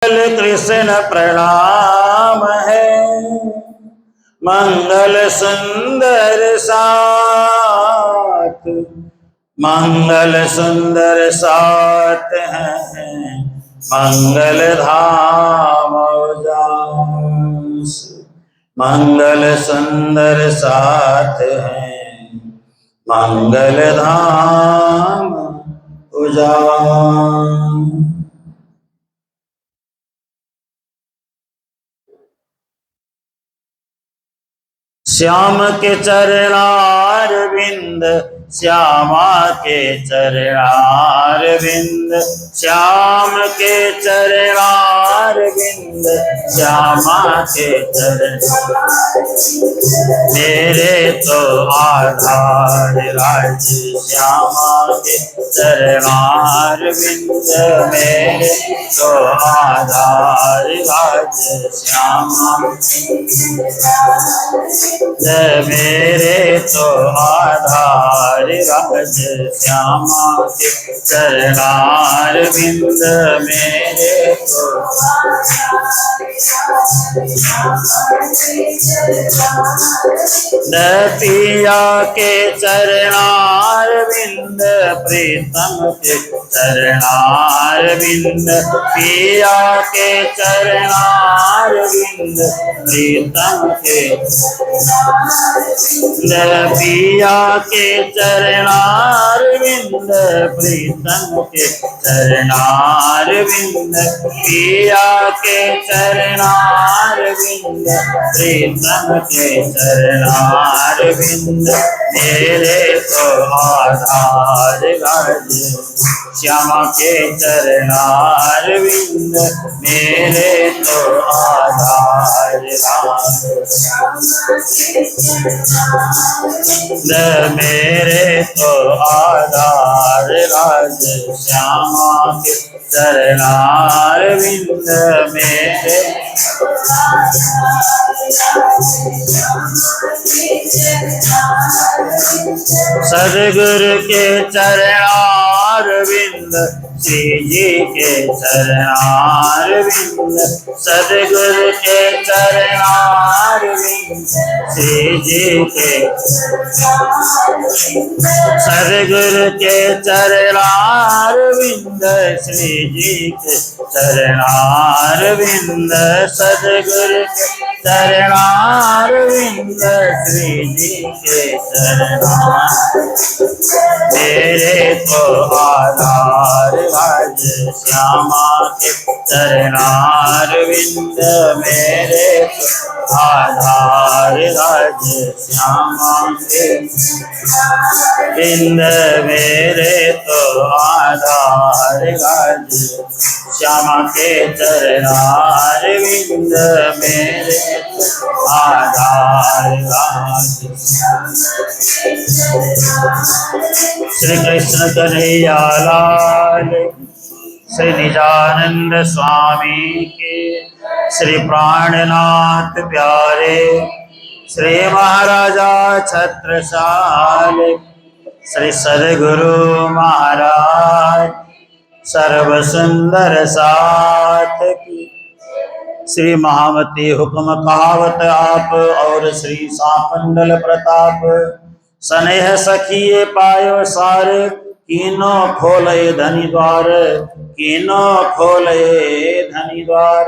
कृष्ण प्रणाम है, मंगल सुंदर साथ, मंगल सुंदर साथ है, मंगल धाम उजास, मंगल सुंदर साथ है, मंगल धाम उजास। श्याम के चरणार बिंद, श्यामा के चरणार बिंद, श्याम के चरणार बिंद, श्यामा के चरण मेरे तो आधार राज्य, श्यामा के चरणार बिंद मेरे तो आधार राज्य, श्यामा मेरे तो आधार राज, श्यामा के चरणार बिंद मेरे तो पिया के चरणार बिंद, प्रीतम के चरणार बिंद, पिया के चरणार बिंद, प्रीतम के पिया के चरणार बिंद, प्रीतम के चरणार बिंद, पिया के चरणार बिंद, प्रीतम के चरणार बिंद मेरे तो आधार राज, श्यामा के चरणार बिंद मेरे तो आधार राज, मेरे तो आधार राज, श्यामा के चरणार बिंद मेरे सदगुरु के चरणार बिंद, श्री जी के चरणार बिंद, सदगुरु के चरणार बिंद, श्री जी के सदगुरु के चरणार बिंद, श्री जी के चरणार बिंद, सदगुरु के चरणार बिंद, श्री जी के चरणार मेरे तो आधार राज, श्यामा के चरणार बिंद मेरे तो आधार राज, श्यामा के बिंद मेरे तो आधार राज, श्यामा के चरणार बिंद मेरे तो आधार राज। श्री कृष्ण कन्हैया लाल, श्री निजानंद स्वामी के, श्री प्राणनाथ प्यारे, श्री महाराजा छत्रसाल, श्री सदगुरु महाराज सर्व सुंदर साथ की, श्री महामती हुक्म कहावत आप, और श्री सापंडल प्रताप, स्नेह सखिए पायो सार, कीनो खोले धनी द्वार, कीनो खोले धनी द्वार।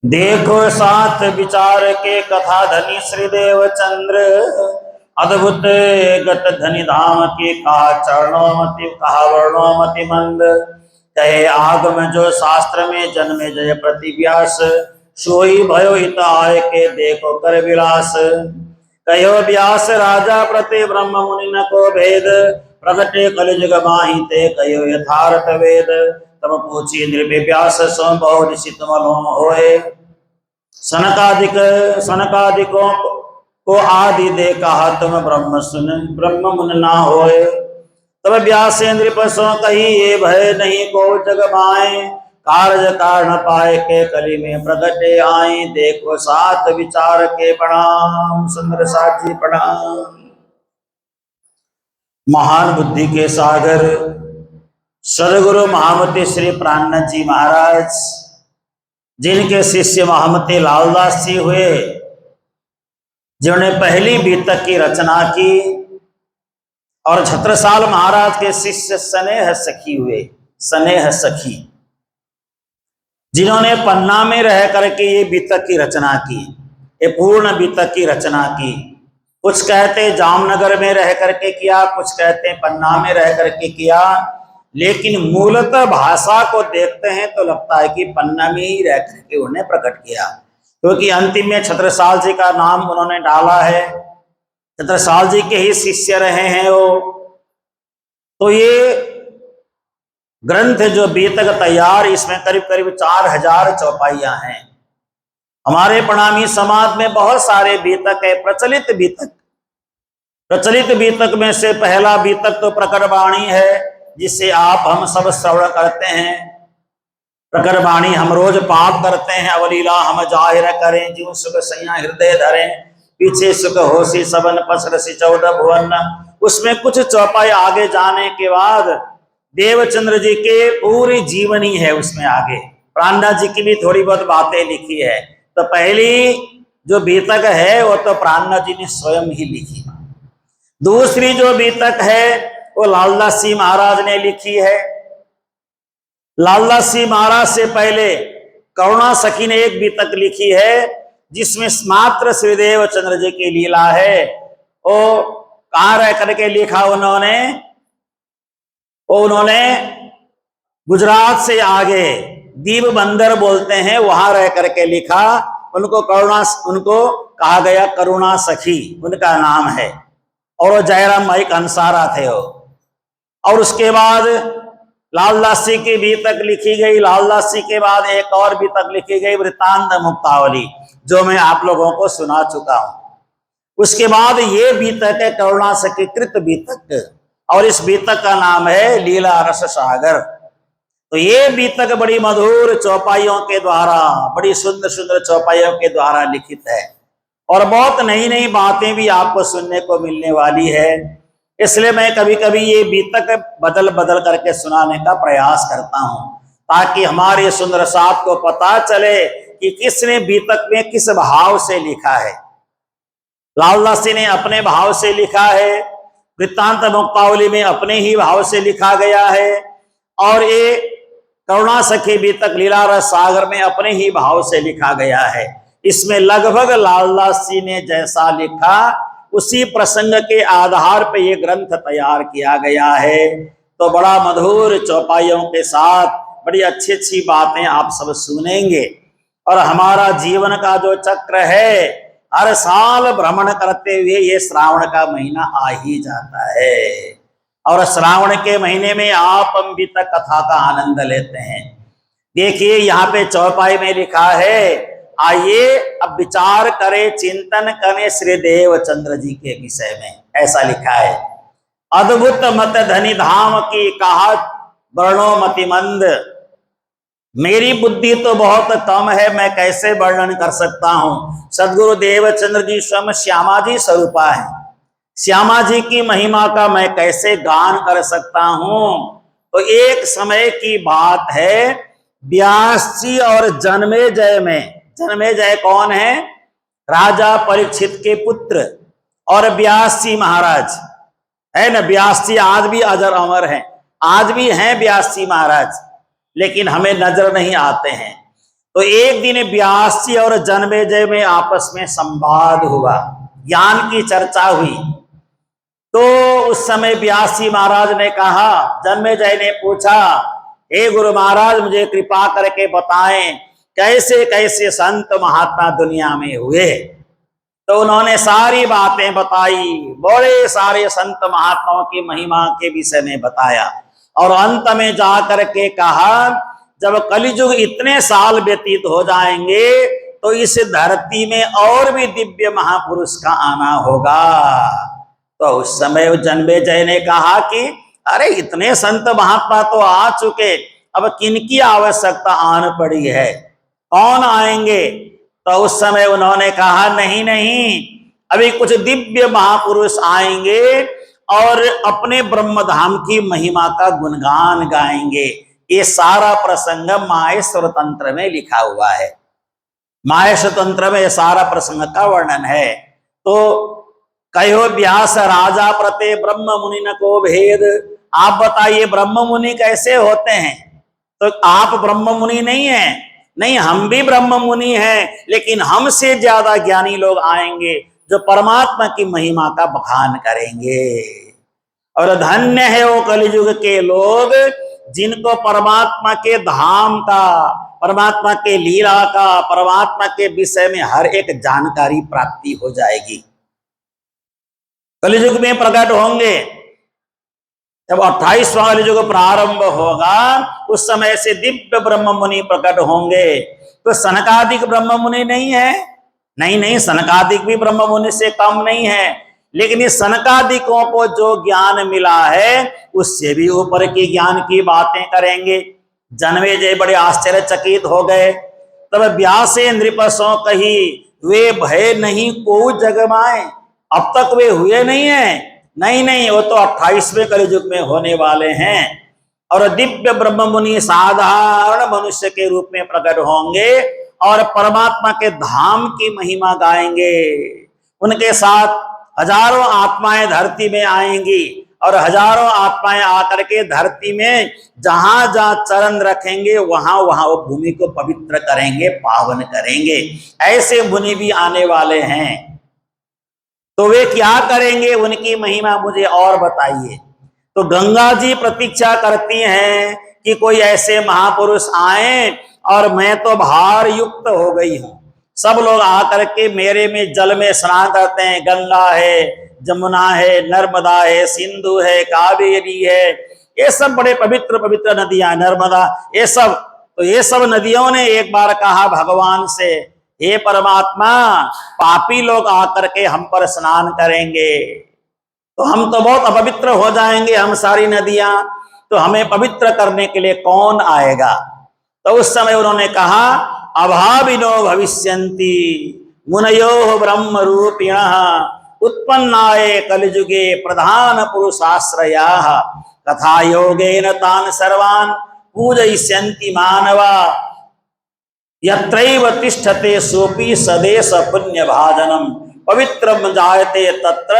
देखो साथ विचार के कथा धनी श्री देवचंद्र, अद्भुत गत धनी धाम के कहा चरणों मति, कहा वर्णों मति मंद, कहे आगम जो शास्त्र में जन्मे जय प्रतिव्यास, सोई भयो हित आय के देखो कर विलास, कहो व्यास राजा प्रति ब्रह्म मुनि न को भेद, प्रगटे कलिजुग माहि ते कहो यथार्थ वेद, तब पूछी नृपे व्यास सो बहु ऋषि तुमलो होए, सनकादिकों को आदि दे कहा तुम ब्रह्म सुन, ब्रह्म मुन ना होए, तब व्यासेंद्र पसो कही ये भय नहीं को जग माए, कार्य कारण पाए के कली में प्रगटे आए, देखो साथ विचार के प्रणाम, सुंदर साजी प्रणाम। महान बुद्धि के सागर सदगुरु महामती श्री प्राणनाथ जी महाराज, जिनके शिष्य महामती लालदास जी हुए, जिन्होंने पहली बीतक की रचना की, और छत्रसाल महाराज के शिष्य स्नेह सखी हुए, स्नेह सखी, जिन्होंने पन्ना में रह करके ये बीतक की रचना की, ये पूर्ण बीतक की रचना की। कुछ कहते जामनगर में रह करके किया, कुछ कहते पन्ना में रह करके किया, लेकिन मूलतः भाषा को देखते हैं तो लगता है कि पन्ना में ही रह करके उन्हें प्रकट किया, क्योंकि अंतिम में छत्रसाल जी का नाम उन्होंने डाला है, छत्रसाल जी के ही शिष्य रहे हैं वो। तो ये ग्रंथ जो बीतक तैयार, इसमें करीब करीब 4000 चौपाइयां हैं। हमारे प्रणामी समाज में बहुत सारे बीतक है, प्रचलित बीतक। प्रचलित बीतक में से पहला बीतक तो प्रकट वाणी है, जिसे आप हम सब श्रवण करते हैं। प्रकट वाणी हम रोज पाठ करते हैं। अवलीला हम जाहिर करें, जीव सुख सैया हृदय धरें, पीछे सुख होसी सबन पसरसी 14 भुवन। उसमें कुछ चौपाई आगे जाने के बाद देवचंद्र जी के पूरी जीवनी है उसमें आगे, प्राणनाथ जी की भी थोड़ी बहुत बातें लिखी है। तो पहली जो बीतक है वो तो प्राणनाथ जी ने स्वयं ही लिखी। दूसरी जो बीतक है वो लालदास जी महाराज ने लिखी है। लालदास जी महाराज से पहले करुणा सखी ने एक बीतक लिखी है, जिसमें मात्र श्रीदेव चंद्र जी की लीला है। वो कहाँ रह करके लिखा उन्होंने गुजरात से आगे दीव बंदर बोलते हैं, वहां रह करके लिखा। उनको कहा गया करुणा सखी, उनका नाम है। और वो जयराम भाई कंसारा थे वो। और उसके बाद लालदास जी की बीतक लिखी गई। लालदास जी के बाद एक और बीतक लिखी गई, वृत्तांत मुक्तावली, जो मैं आप लोगों को सुना चुका हूं। उसके बाद ये बीतक है करुणा सखी कृत बीतक, और इस बीतक का नाम है लीला रस सागर। तो ये बीतक बड़ी मधुर चौपाइयों के द्वारा, बड़ी सुंदर सुंदर चौपाइयों के द्वारा लिखित है, और बहुत नई नई बातें भी आपको सुनने को मिलने वाली है। इसलिए मैं कभी कभी ये बीतक बदल बदल करके सुनाने का प्रयास करता हूं, ताकि हमारे सुंदर साथ को पता चले कि किसने बीतक में किस भाव से लिखा है। लालदास जी ने अपने भाव से लिखा है, वृत्तांत मुक्तावली में अपने ही भाव से लिखा गया है, और ये करुणा सखी बीतक लीला रस सागर में अपने ही भाव से लिखा गया है। इसमें लगभग लालदास जी ने जैसा लिखा उसी प्रसंग के आधार पर यह ग्रंथ तैयार किया गया है। तो बड़ा मधुर चौपाइयों के साथ बड़ी अच्छी अच्छी बातें आप सब सुनेंगे। और हमारा जीवन का जो चक्र है, हर साल भ्रमण करते हुए ये श्रावण का महीना आ ही जाता है, और श्रावण के महीने में आप बीतक कथा का आनंद लेते हैं। देखिए यहाँ पे चौपाई में लिखा है, आइए अब विचार करें, चिंतन करें श्री देवचंद्र जी के विषय में। ऐसा लिखा है, अद्भुत मत धनी धाम की कहा वर्णो मति मंद। मेरी बुद्धि तो बहुत कम है, मैं कैसे वर्णन कर सकता हूं। सदगुरु देवचंद्र जी स्वयं श्यामा जी स्वरूपा है, श्यामा जी की महिमा का मैं कैसे गान कर सकता हूं। तो एक समय की बात है, व्यास जी और जन्मेजय में, जन्मेजय कौन है? राजा परीक्षित के पुत्र, और व्यास जी महाराज है ना। व्यास जी आज भी अजर अमर हैं, आज भी हैं व्यास जी महाराज, लेकिन हमें नजर नहीं आते हैं। तो एक दिन व्यास जी और जन्मेजय में आपस में संवाद हुआ, ज्ञान की चर्चा हुई। तो उस समय व्यास जी महाराज ने कहा, जन्मेजय ने पूछा, हे गुरु महाराज मुझे कृपा करके बताएं कैसे कैसे संत महात्मा दुनिया में हुए। तो उन्होंने सारी बातें बताई, बड़े सारे संत महात्माओं की महिमा के विषय में बताया, और अंत में जाकर के कहा, जब कलियुग इतने साल व्यतीत हो जाएंगे तो इस धरती में और भी दिव्य महापुरुष का आना होगा। तो उस समय जन्मेजय ने कहा कि अरे इतने संत महात्मा तो आ चुके, अब किनकी आवश्यकता आन पड़ी है, कौन आएंगे? तो उस समय उन्होंने कहा, नहीं नहीं, अभी कुछ दिव्य महापुरुष आएंगे, और अपने ब्रह्मधाम की महिमा का गुणगान गाएंगे। ये सारा प्रसंग माहेश्वर तंत्र में लिखा हुआ है। माहेश्वर तंत्र में सारा प्रसंग का वर्णन है। तो कहो व्यास राजा प्रते ब्रह्म मुनि न को भेद। आप बताइए ब्रह्म मुनि कैसे होते हैं? तो आप ब्रह्म मुनि नहीं है? नहीं, हम भी ब्रह्म मुनि हैं, लेकिन हमसे ज्यादा ज्ञानी लोग आएंगे जो परमात्मा की महिमा का बखान करेंगे। और धन्य है वो कलियुग के लोग जिनको परमात्मा के धाम का, परमात्मा के लीला का, परमात्मा के विषय में हर एक जानकारी प्राप्ति हो जाएगी। कलियुग में प्रकट होंगे। जब 28वां कलियुग प्रारंभ होगा उस समय से दिव्य ब्रह्म मुनि प्रकट होंगे। तो सनकादिक ब्रह्म मुनि नहीं है? नहीं नहीं, सनकादिक भी ब्रह्म मुनि से कम नहीं है, लेकिन इस सनकादिकों को जो ज्ञान मिला है उससे भी ऊपर की ज्ञान की बातें करेंगे। जन्मेजय बड़े आश्चर्यचकित हो गए। तब व्यासे नृपसो कही वे भय नहीं को जगमाए। अब तक वे हुए नहीं है? नहीं नहीं, वो तो 28वें कलियुग में होने वाले हैं। और दिव्य ब्रह्म मुनि साधारण मनुष्य के रूप में प्रकट होंगे और परमात्मा के धाम की महिमा गाएंगे। उनके साथ हजारों आत्माएं धरती में आएंगी और हजारों आत्माएं आकर के धरती में जहां जहां चरण रखेंगे वहां वहां वो भूमि को पवित्र करेंगे, पावन करेंगे। ऐसे मुनि भी आने वाले हैं। तो वे क्या करेंगे, उनकी महिमा मुझे और बताइए। तो गंगा जी प्रतीक्षा करती हैं कि कोई ऐसे महापुरुष आए और मैं तो भार युक्त हो गई हूं। सब लोग आकर के मेरे में जल में स्नान करते हैं। गंगा है, जमुना है, नर्मदा है, सिंधु है, कावेरी है, ये सब बड़े पवित्र पवित्र नदियां, नर्मदा, ये सब। तो ये सब नदियों ने एक बार कहा भगवान से, हे परमात्मा, पापी लोग आकर के हम पर स्नान करेंगे तो हम तो बहुत अपवित्र हो जाएंगे, हम सारी नदियां, तो हमें पवित्र करने के लिए कौन आएगा? तो उस समय उन्होंने कहा, अभाविनो भविष्यन्ति मुनयो ब्रह्म रूपिणः उत्पन्नाये कलिजुगे प्रधान पुरुषाश्रयाः तथा योगेन तान् सर्वान् पूजयिष्यन्ति मानवा यत्रैव तिष्ठते सोपि सदेश पुण्य भाजनम पवित्रम जायते तत्र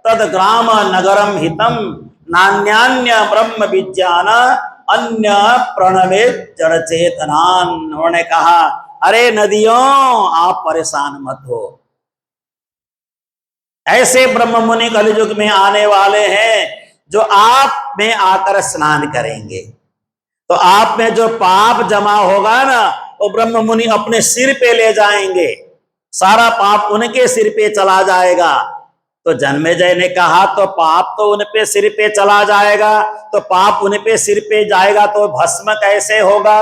तद ग्राम नगरम हितम नान्यान्य ब्रह्म विज्ञान अन्य प्रणवे जड़ चेतनान। उन्होंने कहा, अरे नदियों, आप परेशान मत हो। ऐसे ब्रह्म मुनि कलियुग में आने वाले हैं जो आप में आकर स्नान करेंगे। तो आप में जो पाप जमा होगा ना, वो ब्रह्म मुनि अपने सिर पे ले जाएंगे। सारा पाप उनके सिर पे चला जाएगा। तो जन्मेजय ने कहा, तो पाप तो उन पे सिर पे चला जाएगा, तो पाप उन पे सिर पे जाएगा तो भस्म कैसे होगा?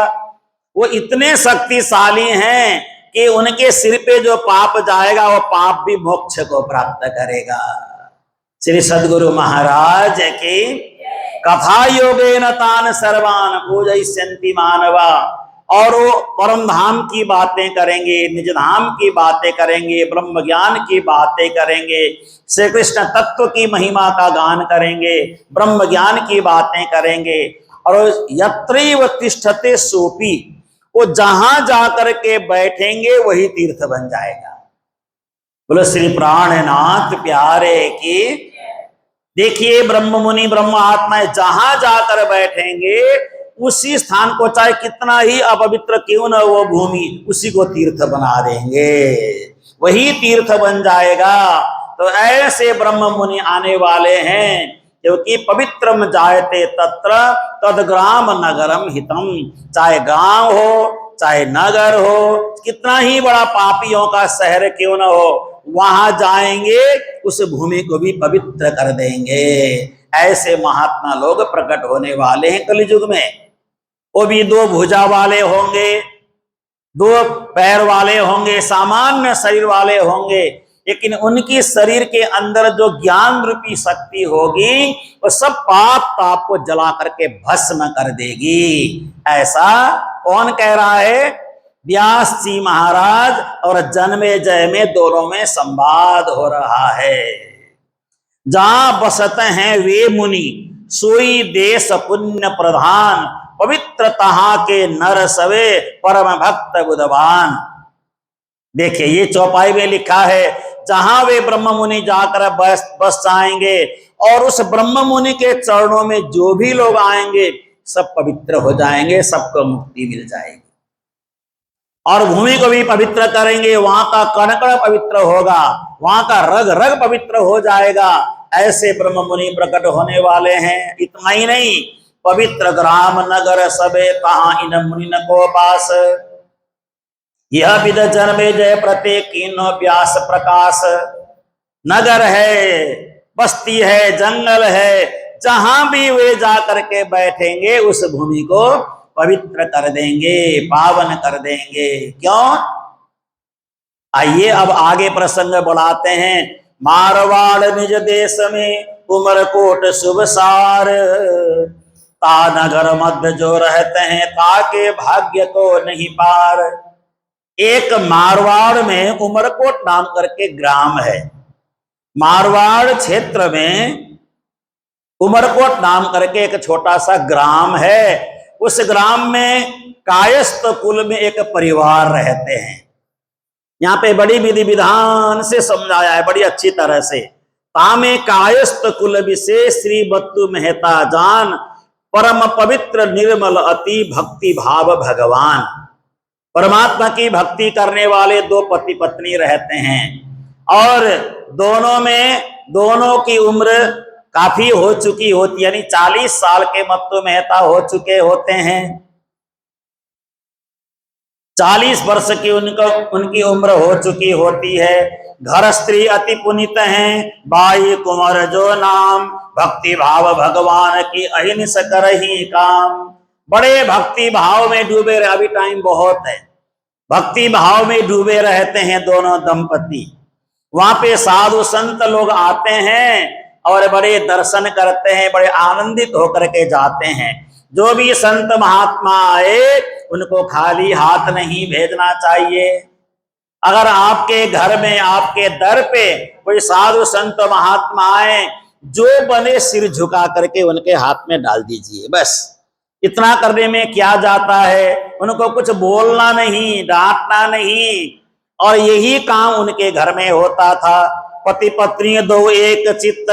वो इतने शक्तिशाली हैं कि उनके सिर पे जो पाप जाएगा वो पाप भी मोक्ष को प्राप्त करेगा। श्री सद्गुरु महाराज की कथा योगेन तान सर्वान पूजयिष्यन्ति मानवा। और वो परम धाम की बातें करेंगे, निज धाम की बातें करेंगे, ब्रह्म ज्ञान की बातें करेंगे, श्री कृष्ण तत्व की महिमा का गान करेंगे, ब्रह्म ज्ञान की बातें करेंगे। और यत्रैव तिष्ठते सोपी, वो जहां जाकर के बैठेंगे वही तीर्थ बन जाएगा। बोलो श्री प्राणनाथ प्यारे की। देखिए, ब्रह्म मुनि ब्रह्म आत्माएं जहां जाकर बैठेंगे उसी स्थान को, चाहे कितना ही अपवित्र क्यों न वो भूमि, उसी को तीर्थ बना देंगे, वही तीर्थ बन जाएगा। तो ऐसे ब्रह्म मुनि आने वाले हैं क्योंकि पवित्रम जायते तत्र तद ग्राम नगरम हितम। चाहे गांव हो, चाहे नगर हो, कितना ही बड़ा पापियों का शहर क्यों न हो, वहां जाएंगे उस भूमि को भी पवित्र कर देंगे। ऐसे महात्मा लोग प्रकट होने वाले हैं कलियुग में। वो भी दो भुजा वाले होंगे, दो पैर वाले होंगे, सामान्य शरीर वाले होंगे, लेकिन उनकी शरीर के अंदर जो ज्ञान रूपी शक्ति होगी वो सब पाप ताप को जला करके भस्म कर देगी। ऐसा कौन कह रहा है? व्यास जी महाराज और जन्मेजय में दोनों में संवाद हो रहा है। जहां बसते हैं वे मुनि, सोई देश पुण्य प्रधान, पवित्र तहा के नर सवे, परम भक्त बुधवान। देखिए ये चौपाई में लिखा है, जहां वे ब्रह्म मुनि जाकर बस जाएंगे और उस ब्रह्म मुनि के चरणों में जो भी लोग आएंगे सब पवित्र हो जाएंगे, सबको मुक्ति मिल जाएगी। और भूमि को भी पवित्र करेंगे, वहां का कण कण पवित्र होगा, वहां का रग रग पवित्र हो जाएगा। ऐसे ब्रह्म मुनि प्रकट होने वाले हैं। इतना ही नहीं, पवित्र ग्राम नगर सबे कहा इन मुनि को पास, यह विद जन्मे जय प्रत्येक व्यास प्रकाश। नगर है, बस्ती है, जंगल है, जहां भी वे जाकर के बैठेंगे उस भूमि को पवित्र कर देंगे, पावन कर देंगे। क्यों? आइए अब आगे प्रसंग बढ़ाते हैं। मारवाड़ निज देश में उमरकोट शुभ सार, ता नगर मध्य जो रहते हैं ताके भाग्य को नहीं पार। एक मारवाड़ में उमरकोट नाम करके ग्राम है। मारवाड़ क्षेत्र में उमरकोट नाम करके एक छोटा सा ग्राम है। उस ग्राम में कायस्थ कुल में एक परिवार रहते हैं। यहाँ पे बड़ी विधि विधान से समझाया है, बड़ी अच्छी तरह से। तामे कायस्थ कुल विशेष श्री बत्तु मेहता जान, परम पवित्र निर्मल अति भक्ति भाव भगवान। परमात्मा की भक्ति करने वाले दो पति पत्नी रहते हैं और दोनों की उम्र काफी हो चुकी होती, यानी 40 साल के मत्तु मेहता हो चुके होते हैं। 40 वर्ष की उनकी उम्र हो चुकी होती है। घर स्त्री अति पुनित हैं, बाई कुंवर जो नाम, भक्ति भाव भगवान की अहिंस करही काम। बड़े भक्ति भाव में डूबे रहे, अभी टाइम बहुत है, भक्ति भाव में डूबे रहते हैं दोनों दंपति। वहां पे साधु संत लोग आते हैं और बड़े दर्शन करते हैं, बड़े आनंदित होकर के जाते हैं। जो भी संत महात्मा आए उनको खाली हाथ नहीं भेजना चाहिए। अगर आपके घर में, आपके दर पे कोई साधु संत महात्मा आए, जो बने सिर झुका करके उनके हाथ में डाल दीजिए, बस। इतना करने में क्या जाता है, उनको कुछ बोलना नहीं, डांटना नहीं। और यही काम उनके घर में होता था। पति पत्नी दो एक चित्त,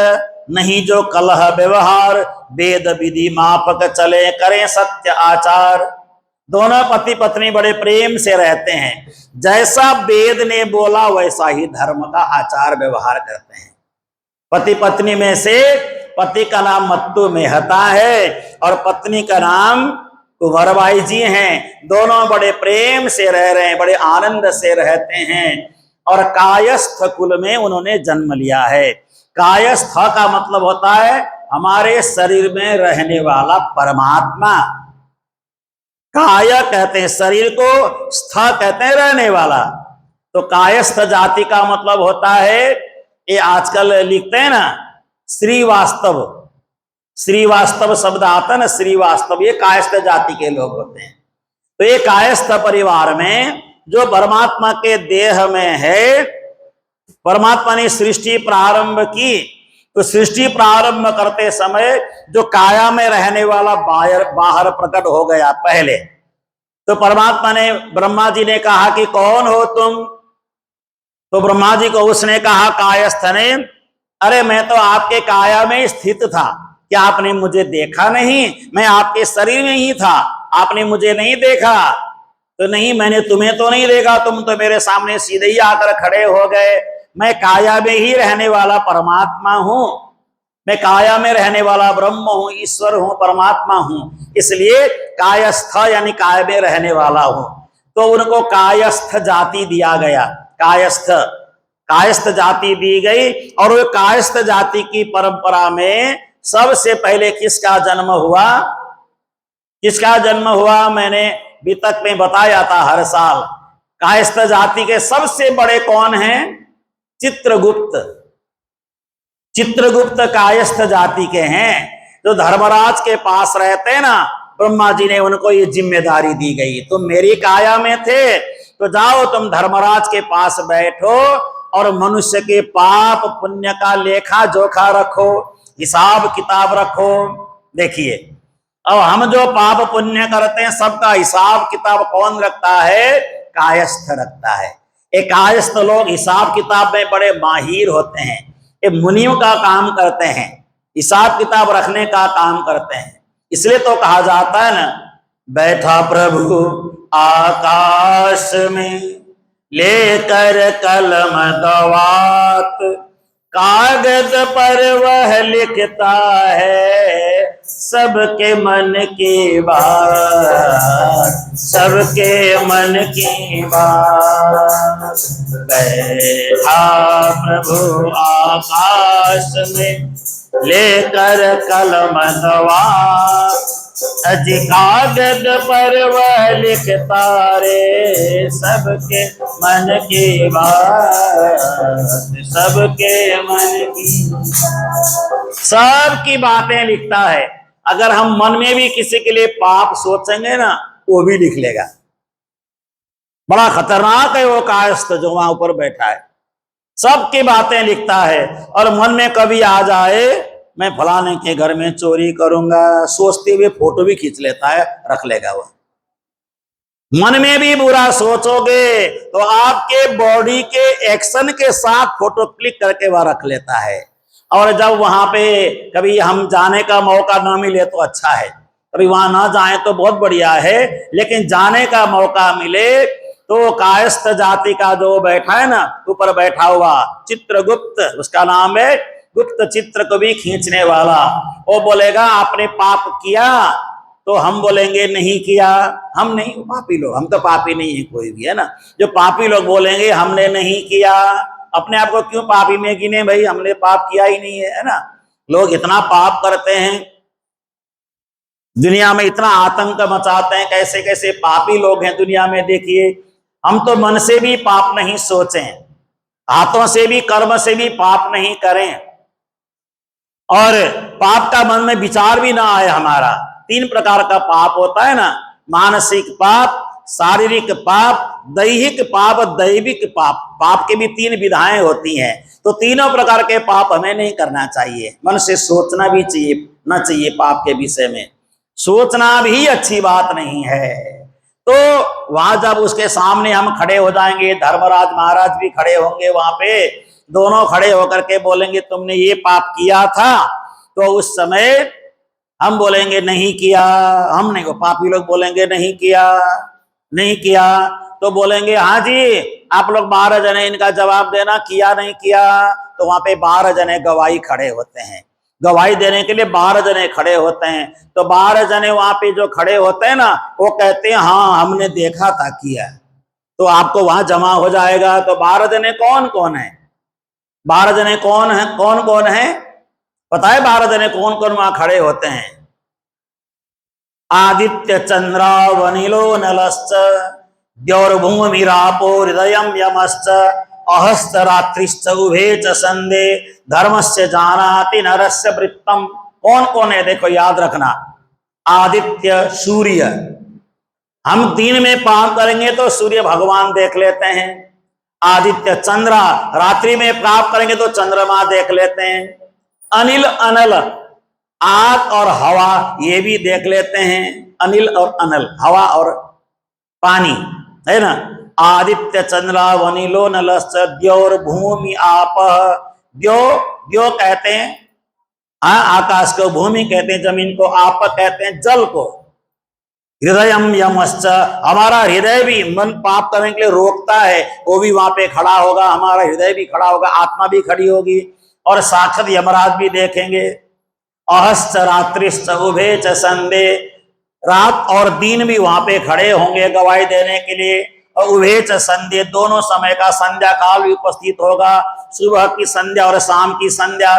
नहीं जो कलह व्यवहार, वेद विधि मापक चले करें सत्य आचार। दोनों पति पत्नी बड़े प्रेम से रहते हैं, जैसा वेद ने बोला वैसा ही धर्म का आचार व्यवहार करते हैं। पति पत्नी में से पति का नाम मत्तु मेहता है और पत्नी का नाम कुंवरबाई जी हैं। दोनों बड़े प्रेम से रह रहे हैं, बड़े आनंद से रहते हैं और कायस्थ कुल में उन्होंने जन्म लिया है। कायस्थ का मतलब होता है हमारे शरीर में रहने वाला परमात्मा। काय कहते हैं शरीर को, स्थ कहते हैं रहने वाला। तो कायस्थ जाति का मतलब होता है, ये आजकल लिखते हैं ना श्रीवास्तव, श्रीवास्तव शब्द आता है ना, श्रीवास्तव, ये कायस्थ जाति के लोग होते हैं। तो ये कायस्थ परिवार में जो परमात्मा के देह में है, परमात्मा ने सृष्टि प्रारंभ की, तो सृष्टि प्रारंभ करते समय जो काया में रहने वाला बाहर प्रकट हो गया पहले। तो परमात्मा ने, ब्रह्मा जी ने कहा कि कौन हो तुम? तो ब्रह्मा जी को उसने कहा कायस्थ ने, अरे मैं तो आपके काया में स्थित था, क्या आपने मुझे देखा नहीं? मैं आपके शरीर में ही था, आपने मुझे नहीं देखा? तो नहीं, मैंने तुम्हें तो नहीं देखा, तुम तो मेरे सामने सीधे ही आकर खड़े हो गए। मैं काया में ही रहने वाला परमात्मा हूं, मैं काया में रहने वाला ब्रह्म हूं, ईश्वर हूं, परमात्मा हूं, इसलिए कायस्थ यानी काय में रहने वाला हूं। तो उनको कायस्थ जाति दिया गया, कायस्थ जाति दी गई। और वो कायस्थ जाति की परंपरा में सबसे पहले किसका जन्म हुआ? किसका जन्म हुआ? मैंने वितक में बताया था हर साल। कायस्थ जाति के सबसे बड़े कौन हैं? चित्रगुप्त। चित्रगुप्त कायस्थ जाति के हैं, जो धर्मराज के पास रहते हैं ना। ब्रह्मा जी ने उनको ये जिम्मेदारी दी गई, तुम मेरी काया में थे तो जाओ तुम धर्मराज के पास बैठो और मनुष्य के पाप पुण्य का लेखा जोखा रखो, हिसाब किताब रखो। देखिए, अब हम जो पाप पुण्य करते हैं सबका हिसाब किताब कौन रखता है? कायस्थ रखता है। ये कायस्थ लोग हिसाब किताब में बड़े माहिर होते हैं। ये मुनियों का काम करते हैं, हिसाब किताब रखने का काम करते हैं। इसलिए तो कहा जाता है ना, बैठा प्रभु आकाश में लेकर कलम दवात, कागज पर वह लिखता है सबके मन की बात, सबके मन की बात। बैठा प्रभु आकाश में लेकर कलम दवात, अजी कागज पर वह लिखता रे सबके मन की बात, सबके मन की, सबकी बातें लिखता है। अगर हम मन में भी किसी के लिए पाप सोचेंगे ना, वो भी लिख लेगा। बड़ा खतरनाक है वो कायस्थ जो वहां ऊपर बैठा है, सबकी बातें लिखता है। और मन में कभी आ जाए मैं फलाने के घर में चोरी करूंगा, सोचते हुए फोटो भी खींच लेता है, रख लेगा वो। मन में भी बुरा सोचोगे तो आपके बॉडी के एक्शन के साथ फोटो क्लिक करके वह रख लेता है। और जब वहां पे कभी हम जाने का मौका ना मिले तो अच्छा है, कभी वहां ना जाए तो बहुत बढ़िया है, लेकिन जाने का मौका मिले तो कायस्थ जाति का जो बैठा है ना, ऊपर बैठा हुआ चित्रगुप्त, उसका नाम है गुप्त चित्र को भी खींचने वाला, वो बोलेगा आपने पाप किया, तो हम बोलेंगे नहीं किया। हम नहीं, पापी लोग, हम तो पापी नहीं है कोई भी, है ना। जो पापी लोग बोलेंगे हमने नहीं किया, अपने आप को क्यों पापी में गिने भाई, हमने पाप किया ही नहीं है ना। लोग इतना पाप करते हैं, दुनिया में इतना आतंक मचाते हैं, कैसे कैसे पापी लोग हैं दुनिया में। देखिए, हम तो मन से भी पाप नहीं सोचें, हाथों से भी कर्म से भी पाप नहीं करें, और पाप का मन में विचार भी ना आए हमारा। 3 प्रकार का पाप होता है ना, मानसिक पाप, शारीरिक पाप, दैहिक पाप, दैविक पाप। पाप की भी 3 विधाएं होती हैं, तो तीनों प्रकार के पाप हमें नहीं करना चाहिए। मन से सोचना भी चाहिए ना चाहिए, पाप के विषय में सोचना भी अच्छी बात नहीं है। तो वहां जब उसके सामने हम खड़े हो जाएंगे, धर्मराज महाराज भी खड़े होंगे वहां पे, दोनों खड़े होकर के बोलेंगे तुमने ये पाप किया था, तो उस समय हम बोलेंगे नहीं किया, हम नहीं, वो पापी लोग बोलेंगे नहीं किया, नहीं किया। तो बोलेंगे हाँ जी, आप लोग 12 जने इनका जवाब देना, किया नहीं किया। तो वहां पे 12 जने गवाही खड़े होते हैं, गवाही देने के लिए 12 जने खड़े होते हैं। तो 12 जने वहां पे जो खड़े होते हैं ना, वो कहते हैं हाँ हमने देखा था किया, तो आपको वहां जमा हो जाएगा। तो 12 जने कौन कौन है? 12 जने कौन है, कौन कौन है पता है? 12 जने कौन कौन वहां खड़े होते हैं? आदित्य चंद्रावनिलो नलश्च द्यौर्भूमिरापो हृदयं यमश्च अहस्त रात्रिश्च उभे च संदे धर्मस्य जानाति नरस्य वृत्तम। कौन कौन है देखो, याद रखना। आदित्य सूर्य, हम दिन में पाप करेंगे तो सूर्य भगवान देख लेते हैं। आदित्य चंद्रा, रात्रि में पाप करेंगे तो चंद्रमा देख लेते हैं। अनिल अनल, आग और हवा, ये भी देख लेते हैं। अनिल और अनल, हवा और पानी, है ना। आदित्य चंद्रा वनिलो नलश्च द्यौर भूमि आप। द्यो, द्यो कहते हैं आकाश को, भूमि कहते हैं जमीन को, आप कहते हैं जल को। हृदयम यमश्च, हमारा हृदय भी मन पाप करने के लिए रोकता है, वो भी वहां पे खड़ा होगा, हमारा हृदय भी खड़ा होगा, आत्मा भी खड़ी होगी, और साक्षात यमराज भी देखेंगे। अहश्च रात्रिश्च उभे च संदे, रात और दिन भी वहां पे खड़े होंगे गवाही देने के लिए। और उभे च संध्या, दोनों समय का संध्या काल भी उपस्थित होगा, सुबह की संध्या और शाम की संध्या।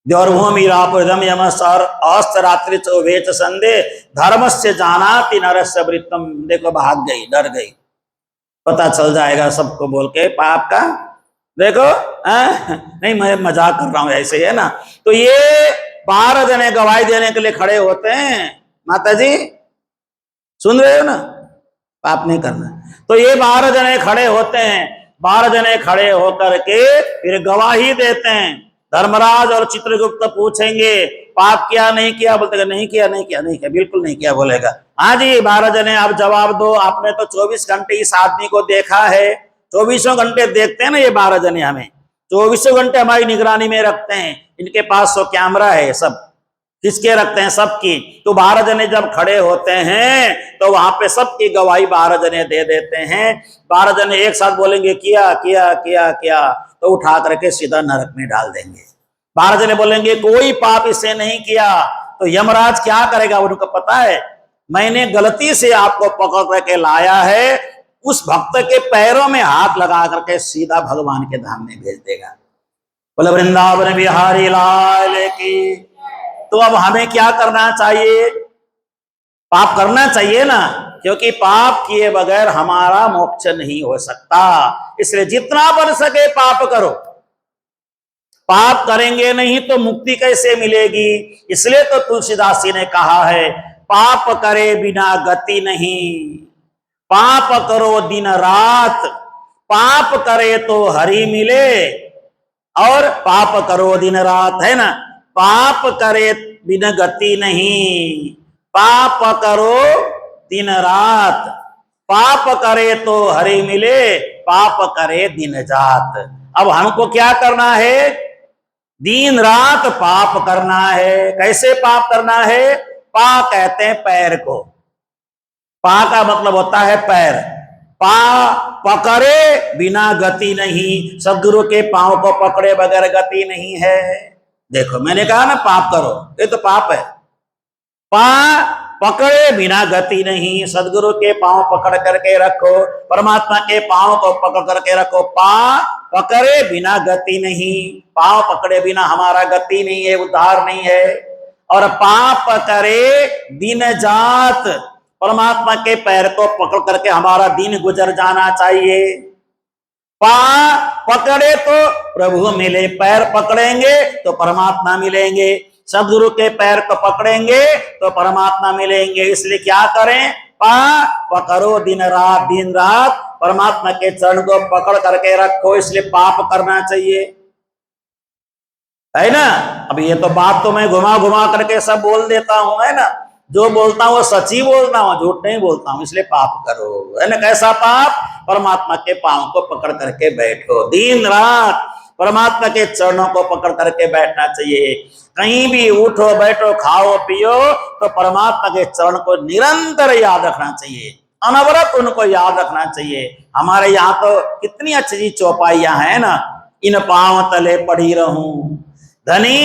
द्यौर्भूमि रापुरदम यमस और अस्त रात्रि उभे च संदे धर्मस्य जानाति नरस्य वृत्तम। देखो भाग गई, डर गई, पता चल जाएगा सबको बोल के पाप का। देखो नहीं, मैं मजाक कर रहा हूं, ऐसे ही है ना। तो ये 12 जने गवाही देने के लिए खड़े होते हैं। माता जी सुन रहे हो ना, पाप नहीं करना। तो ये 12 जने खड़े होते हैं, 12 जने खड़े होकर के फिर गवाही देते हैं। धर्मराज और चित्रगुप्त पूछेंगे पाप किया नहीं किया, बोलते नहीं किया नहीं किया नहीं किया, बिल्कुल नहीं किया। बोलेगा हाँ जी 12 जने आप जवाब दो, आपने तो 24 घंटे इस आदमी को देखा है। 24 घंटे देखते हैं ना ये 12 जने, हमें 24 घंटे हमारी निगरानी में रखते हैं। इनके पास 100 कैमरा है, सब किसके रखते हैं, सबकी। तो 12 जने जब खड़े होते हैं तो वहां पे सबकी गवाही 12 जने दे देते हैं। 12 जने एक साथ बोलेंगे किया किया किया किया, तो उठा करके सीधा नरक में डाल देंगे। 12 जने बोलेंगे कोई पाप इससे नहीं किया, तो यमराज क्या करेगा उनको पता है, मैंने गलती से आपको पकड़ करके लाया है, उस भक्त के पैरों में हाथ लगा करके सीधा भगवान के धाम में भेज देगा। बोले वृंदावन बिहारी लाल की। तो अब हमें क्या करना चाहिए, पाप करना चाहिए ना, क्योंकि पाप किए बगैर हमारा मोक्ष नहीं हो सकता। इसलिए जितना बन सके पाप करो, पाप करेंगे नहीं तो मुक्ति कैसे मिलेगी। इसलिए तो तुलसीदास जी ने कहा है पाप करे बिना गति नहीं, पाप करो दिन रात, पाप करे तो हरि मिले, और पाप करो दिन रात, है ना, पाप करे बिन गति नहीं, पाप करो दिन रात, पाप करे तो हरि मिले, पाप करे दिन जात। अब हमको क्या करना है, दिन रात पाप करना है। कैसे पाप करना है, पा कहते हैं पैर को, पा का मतलब होता है पैर। पा पकड़े बिना गति नहीं, सदगुरु के पांव को पकड़े बगैर गति नहीं है। देखो मैंने कहा ना पाप करो, ये तो पाप है। पा पकड़े बिना गति नहीं, सदगुरु के पांव पकड़ करके रखो, परमात्मा के पांव को पकड़ करके रखो। पा पकड़े बिना गति नहीं, पांव पकड़े बिना हमारा गति नहीं है, उद्धार नहीं है। और पाप करे दिन जात, परमात्मा के पैर को पकड़ करके हमारा दिन गुजर जाना चाहिए। पा पकड़े तो प्रभु मिले, पैर पकड़ेंगे तो परमात्मा मिलेंगे, सदगुरु के पैर को पकड़ेंगे तो परमात्मा मिलेंगे। इसलिए क्या करें, पा पकड़ो दिन रात परमात्मा के चरण को पकड़ करके रखो। इसलिए पाप करना चाहिए, है ना। अब ये तो बात तो मैं घुमा घुमा करके सब बोल देता हूं, है ना, जो बोलता हूं वो सच्ची बोलता हूं, झूठ नहीं बोलता हूं। इसलिए पाप करो, है ना। कैसा पाप, परमात्मा के पांव को पकड़ करके बैठो, दिन रात परमात्मा के चरणों को पकड़ करके बैठना चाहिए। कहीं भी उठो बैठो खाओ पियो तो परमात्मा के चरण को निरंतर याद रखना चाहिए, अनवरत उनको याद रखना चाहिए। हमारे यहाँ तो कितनी अच्छी चौपाइयां हैं ना, इन पांव तले पड़ी रहूं, धनी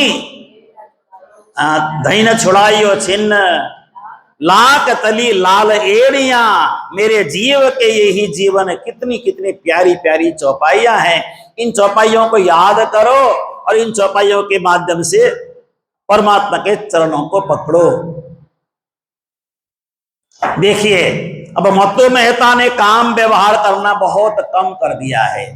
धैन छुड़ाइयो छिन्न, लाख तली लाल एड़िया, मेरे जीव के यही जीवन। कितनी कितनी प्यारी प्यारी चौपाइयां हैं। इन चौपाइयों को याद करो और इन चौपाइयों के माध्यम से परमात्मा के चरणों को पकड़ो। देखिए अब मत्तू मेहता ने काम व्यवहार करना बहुत कम कर दिया है।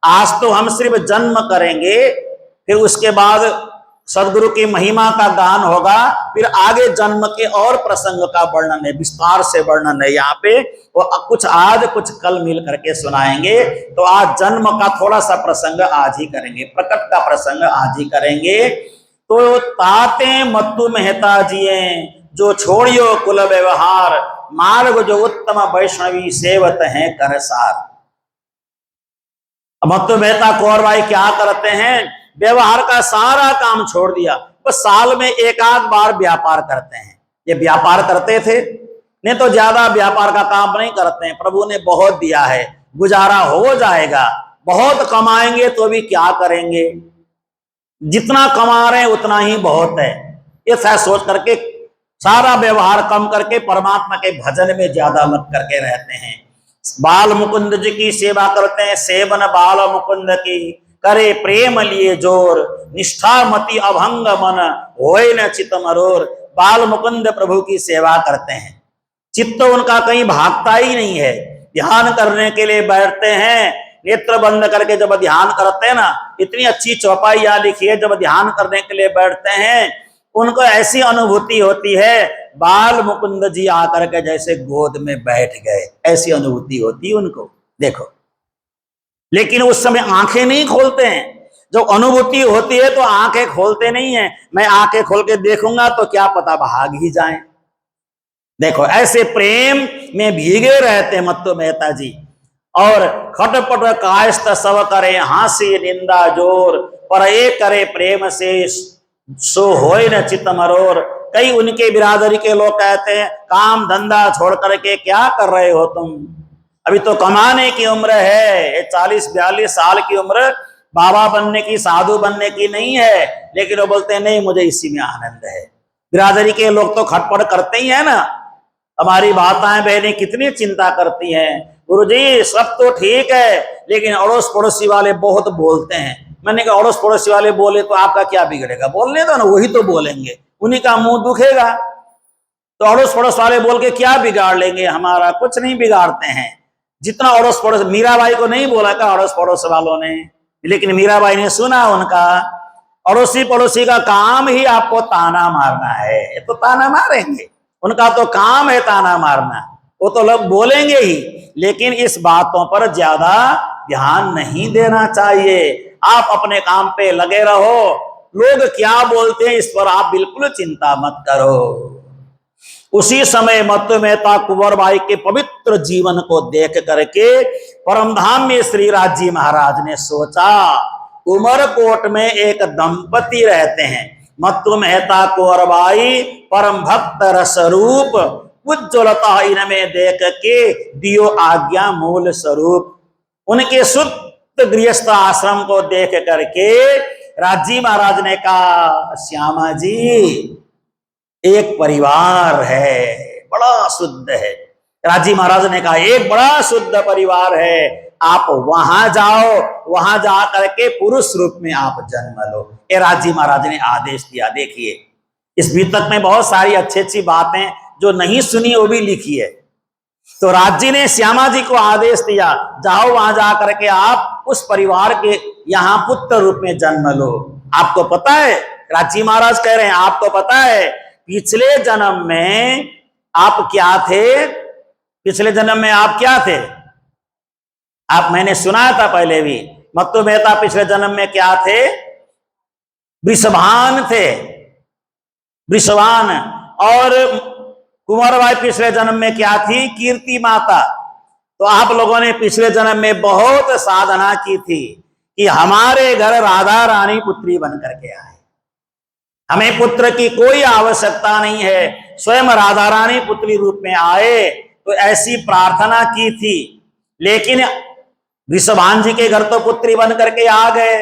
आज तो हम सिर्फ जन्म करेंगे, फिर उसके बाद सदगुरु की महिमा का गान होगा, फिर आगे जन्म के और प्रसंग का वर्णन है, विस्तार से वर्णन है यहाँ पे। वो कुछ आज कुछ कल मिल करके सुनाएंगे। तो आज जन्म का थोड़ा सा प्रसंग आज ही करेंगे, प्रकट का प्रसंग आज ही करेंगे। तो ताते मत्तू मेहता जिए जो छोड़ियो कुल व्यवहार, मार्ग जो उत्तम वैष्णवी सेवत है करसार। मत्तू मेहता कौर भाई क्या करते हैं, व्यवहार का सारा काम छोड़ दिया, बस साल में एक आध बार व्यापार करते हैं। ये व्यापार करते थे, नहीं तो ज्यादा व्यापार का काम नहीं करते हैं। प्रभु ने बहुत दिया है, गुजारा हो जाएगा। बहुत कमाएंगे तो भी क्या करेंगे, जितना कमा रहे हैं उतना ही बहुत है। ये सोच करके सारा व्यवहार कम करके परमात्मा के भजन में ज्यादा लग करके रहते हैं। बाल मुकुंद जी की सेवा करते हैं, सेवन बाल मुकुंद की करे प्रेम लिए जोर, निष्ठा मति अभंग मन होए न चित मरोर। बाल मुकुंद प्रभु की सेवा करते हैं, चित्त उनका कहीं भागता ही नहीं है। ध्यान करने के लिए बैठते हैं, नेत्र बंद करके जब ध्यान करते हैं ना, इतनी अच्छी चौपाई यहाँ लिखी है, जब ध्यान करने के लिए बैठते हैं उनको ऐसी अनुभूति होती है, बाल मुकुंद जी आकर के जैसे गोद में बैठ गए, ऐसी अनुभूति होती है उनको। देखो लेकिन उस समय आंखें नहीं खोलते हैं। जब अनुभूति होती है तो आंखें खोलते नहीं है। मैं आंखें खोल के देखूंगा तो क्या पता भाग ही जाए। देखो ऐसे प्रेम में भीगे रहते मत्तु मेहता जी। और खटपट कायस्थ सब करे हासी निंदा जोर, पर एक करे प्रेम से सो होय न चित मरोर। कई उनके बिरादरी के लोग कहते हैं काम धंधा छोड़ करके क्या कर रहे हो तुम, अभी तो कमाने की उम्र है, 40-42 साल की उम्र बाबा बनने की साधु बनने की नहीं है। लेकिन वो बोलते हैं नहीं मुझे इसी में आनंद है। बिरादरी के लोग तो खटपट करते ही है ना। हमारी माताएं बहनें कितनी चिंता करती हैं, गुरुजी सब तो ठीक है लेकिन अड़ोस पड़ोसी वाले बहुत बोलते हैं। मैंने कहा अड़ोस पड़ोसी वाले बोले तो आपका क्या बिगड़ेगा, बोलने दो ना, वही तो बोलेंगे, उन्हीं का मुंह दुखेगा। तो अड़ोस पड़ोस वाले बोल के क्या बिगाड़ लेंगे, हमारा कुछ नहीं बिगाड़ते हैं। जितना अड़ोस पड़ोस, मीराबाई को नहीं बोला था अड़ोस पड़ोस वालों ने, लेकिन मीराबाई ने सुना उनका। अड़ोसी पड़ोसी का काम ही आपको ताना मारना है, तो ताना मारेंगे, उनका तो काम है ताना मारना, वो तो लोग बोलेंगे ही। लेकिन इस बातों पर ज्यादा ध्यान नहीं देना चाहिए। आप अपने काम पे लगे रहो, लोग क्या बोलते हैं इस पर आप बिल्कुल चिंता मत करो। उसी समय मत्तु मेहता कुंवर बाई के पवित्र जीवन को देख करके परमधाम में श्री राज महाराज ने सोचा, उमरकोट में एक दंपति रहते हैं, मत्तु मेहता कुंवर बाई परम भक्त रसरूप, उज्ज्वलता इनमें देख के दियो आज्ञा मूल स्वरूप। उनके शुद्ध गृहस्थ आश्रम को देख करके राजी महाराज ने कहा, श्यामा जी एक परिवार है, बड़ा शुद्ध है। राजी महाराज ने कहा एक बड़ा शुद्ध परिवार है, आप वहां जाओ, वहां जा करके पुरुष रूप में आप जन्म लो। ये राजी महाराज ने आदेश दिया। देखिए इस भीतक में बहुत सारी अच्छी अच्छी बातें जो नहीं सुनी वो भी लिखी है। तो राजी ने श्यामा जी को आदेश दिया, जाओ वहां जा करके आप उस परिवार के यहाँ पुत्र रूप में जन्म लो। आपको पता है, राजी महाराज कह रहे हैं आपको पता है पिछले जन्म में आप क्या थे, पिछले जन्म में आप क्या थे, आप मैंने सुना था पहले भी, मत्तु मेहता पिछले जन्म में क्या थे, वृषभान थे, वृषभान। और कुंवर बाई पिछले जन्म में क्या थी, कीर्ति माता। तो आप लोगों ने पिछले जन्म में बहुत साधना की थी कि हमारे घर राधा रानी पुत्री बन करके आए, हमें पुत्र की कोई आवश्यकता नहीं है, स्वयं राधा रानी पुत्री रूप में आए, तो ऐसी प्रार्थना की थी। लेकिन वृषभान जी के घर तो पुत्री बन करके आ गए।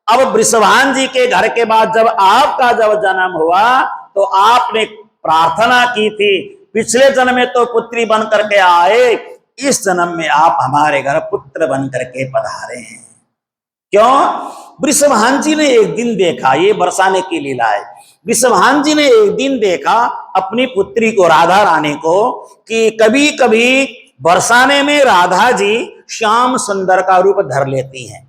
अब वृषभान जी के घर के बाद जब आपका जब जन्म हुआ तो आपने प्रार्थना की थी पिछले जन्म में तो पुत्री बन करके आए, इस जन्म में आप हमारे घर पुत्र बन करके पधारे हैं। क्यों? वृषभान जी ने एक दिन देखा, ये बरसाने की लीला है, वृषभान जी ने एक दिन देखा अपनी पुत्री को, राधा रानी को, कि कभी कभी बरसाने में राधा जी श्याम सुंदर का रूप धर लेती हैं।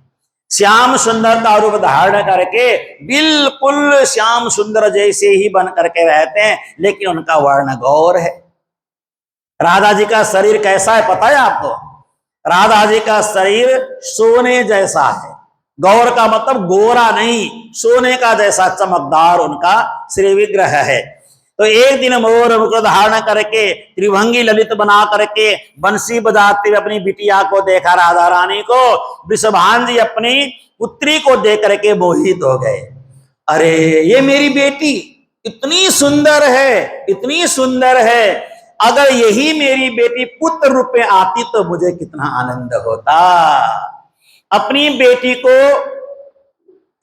श्याम सुंदर का रूप धारण करके बिल्कुल श्याम सुंदर जैसे ही बन करके रहते हैं, लेकिन उनका वर्ण गौर है। राधा जी का शरीर कैसा है पता है आपको? राधा जी का शरीर सोने जैसा है। गौर का मतलब गोरा नहीं, सोने का जैसा चमकदार उनका श्री विग्रह है। तो एक दिन मोर मुकुट धारण करके त्रिभंगी ललित बना करके बंसी बजाते हुए अपनी बिटिया को देखा, राधा रानी को। वृषभान जी अपनी पुत्री को देख करके मोहित हो गए। अरे ये मेरी बेटी इतनी सुंदर है, इतनी सुंदर है, अगर यही मेरी बेटी पुत्र रूप में आती तो मुझे कितना आनंद होता। अपनी बेटी को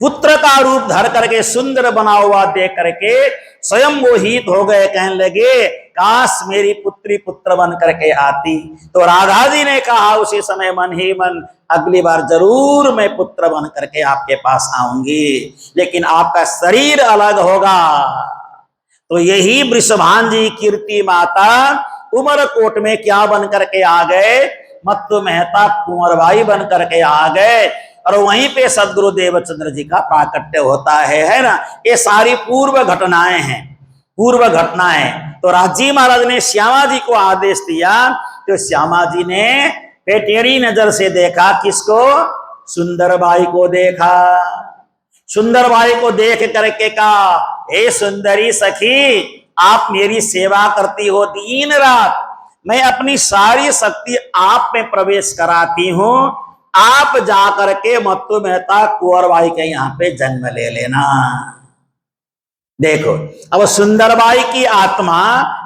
पुत्र का रूप धर करके सुंदर बना हुआ देख करके स्वयं मोहित हो गए, कहने लगे काश मेरी पुत्री पुत्र बन करके आती। तो राधा जी ने कहा उसी समय मन ही मन, अगली बार जरूर मैं पुत्र बन करके आपके पास आऊंगी, लेकिन आपका शरीर अलग होगा। तो यही वृषभान जी कीर्ति माता उमरकोट में क्या बन करके आ गए, मत्तु मेहता कुंवर बाई बन करके आ गए। और वहीं पे सदगुरु देवचंद्र जी का प्राकट्य होता है ना। ये सारी पूर्व घटनाएं हैं, पूर्व घटनाएं। तो राजी महाराज ने श्यामा जी को आदेश दिया, तो श्यामा जी ने फिर टेढ़ी नजर से देखा किसको? सुंदरबाई को देखा। सुंदरबाई को देख करके कहा, हे सुंदरी सखी, आप मेरी सेवा करती हो दिन रात, मैं अपनी सारी शक्ति आप में प्रवेश कराती हूं, आप जाकर के मत्तु मेहता कुंवरबाई के यहाँ पे जन्म ले लेना। देखो, अब सुंदरबाई की आत्मा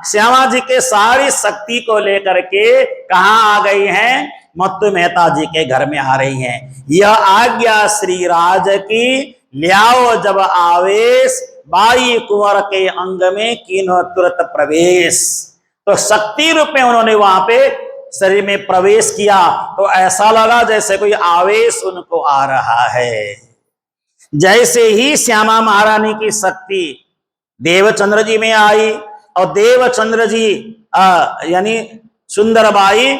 श्यामा जी के सारी शक्ति को लेकर के कहा आ गई है? मत्तु मेहता जी के घर में आ रही हैं। यह आज्ञा श्री राज की, लियाओ जब आवेश, बाई कुंवर के अंग में कीनो तुरंत प्रवेश। तो शक्ति रूप में उन्होंने वहां पे शरीर में प्रवेश किया तो ऐसा लगा जैसे कोई आवेश उनको आ रहा है। जैसे ही श्यामा महारानी की शक्ति देवचंद्र जी में आई और देवचंद्र जी यानी सुंदरबाई